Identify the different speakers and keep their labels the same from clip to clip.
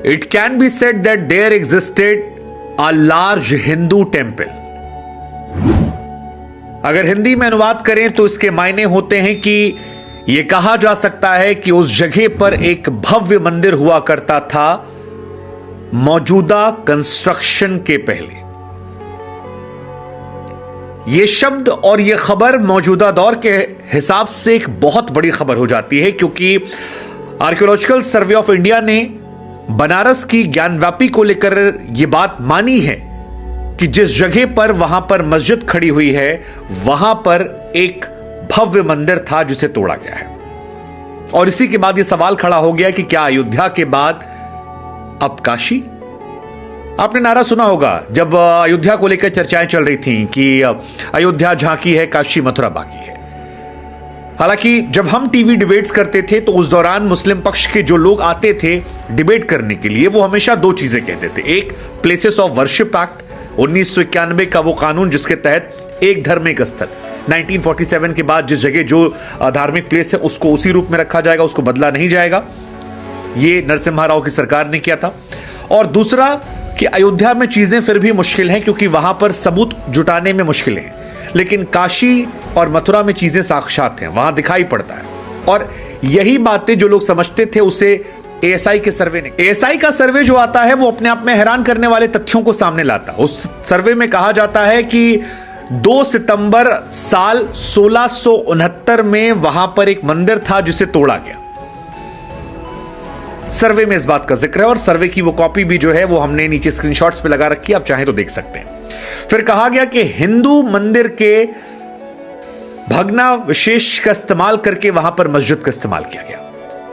Speaker 1: It can be said that there existed a large Hindu temple. अगर हिंदी में अनुवाद करें तो इसके मायने होते हैं कि यह कहा जा सकता है कि उस जगह पर एक भव्य मंदिर हुआ करता था मौजूदा कंस्ट्रक्शन के पहले। यह शब्द और यह खबर मौजूदा दौर के हिसाब से एक बहुत बड़ी खबर हो जाती है, क्योंकि आर्कियोलॉजिकल सर्वे ऑफ इंडिया ने बनारस की ज्ञानव्यापी को लेकर यह बात मानी है कि जिस जगह पर वहां पर मस्जिद खड़ी हुई है वहां पर एक भव्य मंदिर था जिसे तोड़ा गया है। और इसी के बाद यह सवाल खड़ा हो गया कि क्या अयोध्या के बाद अब काशी? आपने नारा सुना होगा जब अयोध्या को लेकर चर्चाएं चल रही थीं कि अयोध्या झांकी है, काशी मथुरा बाकी है। हालांकि जब हम टीवी डिबेट्स करते थे तो उस दौरान मुस्लिम पक्ष के जो लोग आते थे डिबेट करने के लिए वो हमेशा दो चीजें कहते थे। एक, प्लेसेस ऑफ वर्शिप एक्ट 1991 का वो कानून जिसके तहत एक धर्म एक स्थल, 1947 के बाद जिस जगह जो धार्मिक प्लेस है उसको उसी रूप में रखा जाएगा, उसको बदला नहीं जाएगा। ये नरसिम्हा राव की सरकार ने किया था। और दूसरा कि अयोध्या में चीजें फिर भी मुश्किल हैं क्योंकि वहां पर सबूत जुटाने में मुश्किलें हैं, लेकिन काशी और मथुरा में चीजें साक्षात हैं, वहां दिखाई पड़ता है। और यही बातें जो लोग समझते थे उसे एएसआई के सर्वे ने, एएसआई का सर्वे जो आता है वो अपने आप में हैरान करने वाले तथ्यों को सामने लाता है। उस सर्वे में कहा जाता है कि 2 सितंबर साल 1669 में वहां पर एक मंदिर था जिसे तोड़ा गया। सर्वे में इस बात का जिक्र है और सर्वे की वो कॉपी भी जो है वो हमने नीचे स्क्रीनशॉट्स पे लगा रखी है, आप चाहें तो देख सकते हैं। फिर कहा गया कि हिंदू मंदिर के भग्नावशेष का इस्तेमाल करके वहां पर मस्जिद का इस्तेमाल किया गया।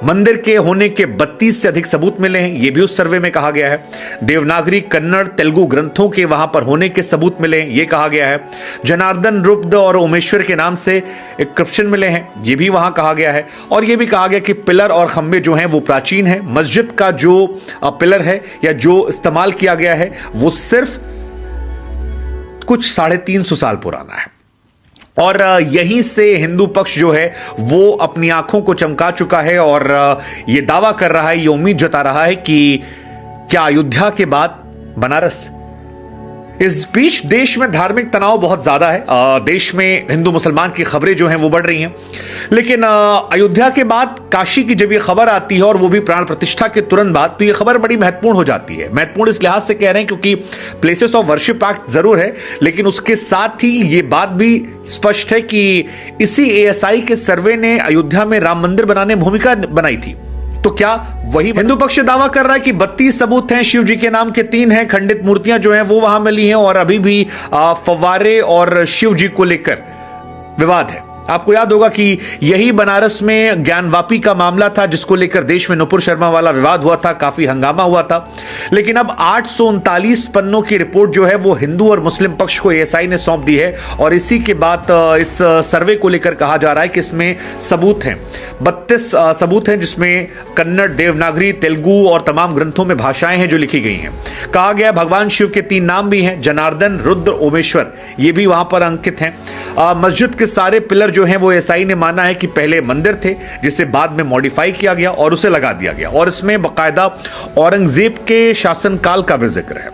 Speaker 1: मंदिर के होने के 32 से अधिक सबूत मिले हैं, यह भी उस सर्वे में कहा गया है। देवनागरी, कन्नड़, तेलुगु ग्रंथों के वहां पर होने के सबूत मिले हैं, यह कहा गया है। जनार्दन, रुद्र और ओमेश्वर के नाम से इंस्क्रिप्शन मिले हैं, यह भी वहां कहा गया है। और यह भी कहा गया कि पिलर और खंबे जो हैं वो प्राचीन है। मस्जिद का जो पिलर है या जो इस्तेमाल किया गया है वो सिर्फ कुछ 350 साल पुराना है। और यहीं से हिंदू पक्ष जो है वो अपनी आंखों को चमका चुका है और ये दावा कर रहा है, ये उम्मीद जता रहा है कि क्या अयोध्या के बाद बनारस? इस बीच देश में धार्मिक तनाव बहुत ज्यादा है। देश में हिंदू मुसलमान की खबरें जो हैं वो बढ़ रही हैं, लेकिन अयोध्या के बाद काशी की जब ये खबर आती है और वो भी प्राण प्रतिष्ठा के तुरंत बाद, तो ये खबर बड़ी महत्वपूर्ण हो जाती है। महत्वपूर्ण इस लिहाज से कह रहे हैं क्योंकि प्लेसेस ऑफ वर्शिप एक्ट जरूर है, लेकिन उसके साथ ही ये बात भी स्पष्ट है कि इसी एएसआई के सर्वे ने अयोध्या में राम मंदिर बनाने में भूमिका बनाई थी। तो क्या वही हिंदू पक्ष दावा कर रहा है कि 32 सबूत हैं, शिव जी के नाम के 3 हैं, खंडित मूर्तियां जो हैं वो वहां मिली हैं और अभी भी फव्वारे और शिव जी को लेकर विवाद है? आपको याद होगा कि यही बनारस में ज्ञानवापी का मामला था जिसको लेकर देश में नुपुर शर्मा वाला विवाद हुआ था, काफी हंगामा हुआ था। लेकिन अब 839 पन्नों की रिपोर्ट जो है वो हिंदू और मुस्लिम पक्ष को एएसआई ने सौंप दी है और इसी के बाद इस सर्वे को लेकर कहा जा रहा है कि इसमें सबूत हैं, 32 सबूत हैं जिसमें कन्नड़, देवनागरी, तेलुगु और तमाम ग्रंथों में भाषाएं हैं जो लिखी गई हैं। कहा गया भगवान शिव के 3 नाम भी हैं, जनार्दन, रुद्र, ओमेश्वर, ये भी वहां पर अंकित हैं। मस्जिद के सारे पिलर जो हैं वो एएसआई ने माना है कि पहले मंदिर थे जिसे बाद में मॉडिफाई किया गया और उसे लगा दिया गया, और इसमें बकायदा औरंगजेब के शासनकाल का भी जिक्र है।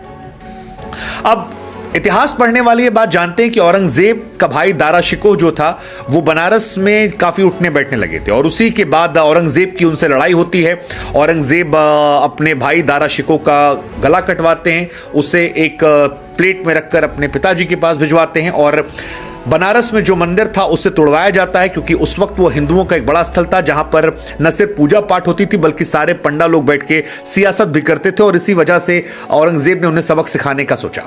Speaker 1: अब इतिहास पढ़ने वाले ये बात जानते हैं कि औरंगजेब का भाई दारा शिकोह जो था वो बनारस में काफी उठने बैठने लगे थे और उसी के बाद औरंगजेब की उनसे लड़ाई होती है। औरंगजेब अपने भाई दारा शिकोह का गला कटवाते हैं, उसे एक प्लेट में रखकर अपने पिताजी के पास भिजवाते हैं और बनारस में जो मंदिर था उससे तोड़वाया जाता है, क्योंकि उस वक्त वो हिंदुओं का एक बड़ा स्थल था जहां पर न सिर्फ पूजा पाठ होती थी बल्कि सारे पंडा लोग बैठ के सियासत भी करते थे और इसी वजह से औरंगजेब ने उन्हें सबक सिखाने का सोचा।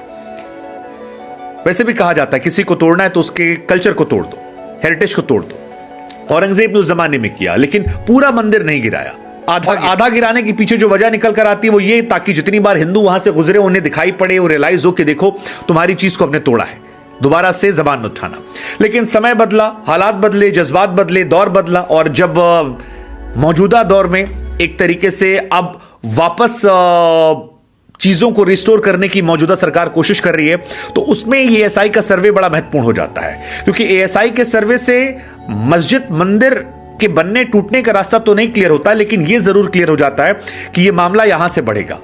Speaker 1: वैसे भी कहा जाता है किसी को तोड़ना है तो उसके कल्चर को तोड़ दो, हेरिटेज को तोड़ दो। औरंगजेब ने उस जमाने में किया, लेकिन पूरा मंदिर नहीं गिराया। आधा गिराने के पीछे जो वजह निकल कर आती है वो ये, ताकि जितनी बार हिंदू वहां से गुजरे उन्हें दिखाई पड़े और रियलाइज हो कि देखो तुम्हारी चीज को हमने तोड़ा है, दोबारा से जबान मत उठाना। लेकिन समय बदला, हालात बदले, जज्बात बदले, दौर बदला और जब मौजूदा दौर में एक तरीके से अब वापस चीजों को रिस्टोर करने की मौजूदा सरकार कोशिश कर रही है, तो उसमें ये एएसआई का सर्वे बड़ा महत्वपूर्ण हो जाता है, क्योंकि एएसआई के सर्वे से मस्जिद, मंदिर के बनने टूटने का रास्ता तो नहीं क्लियर होता, लेकिन यह जरूर क्लियर हो जाता है कि यह मामला यहां से बढ़ेगा।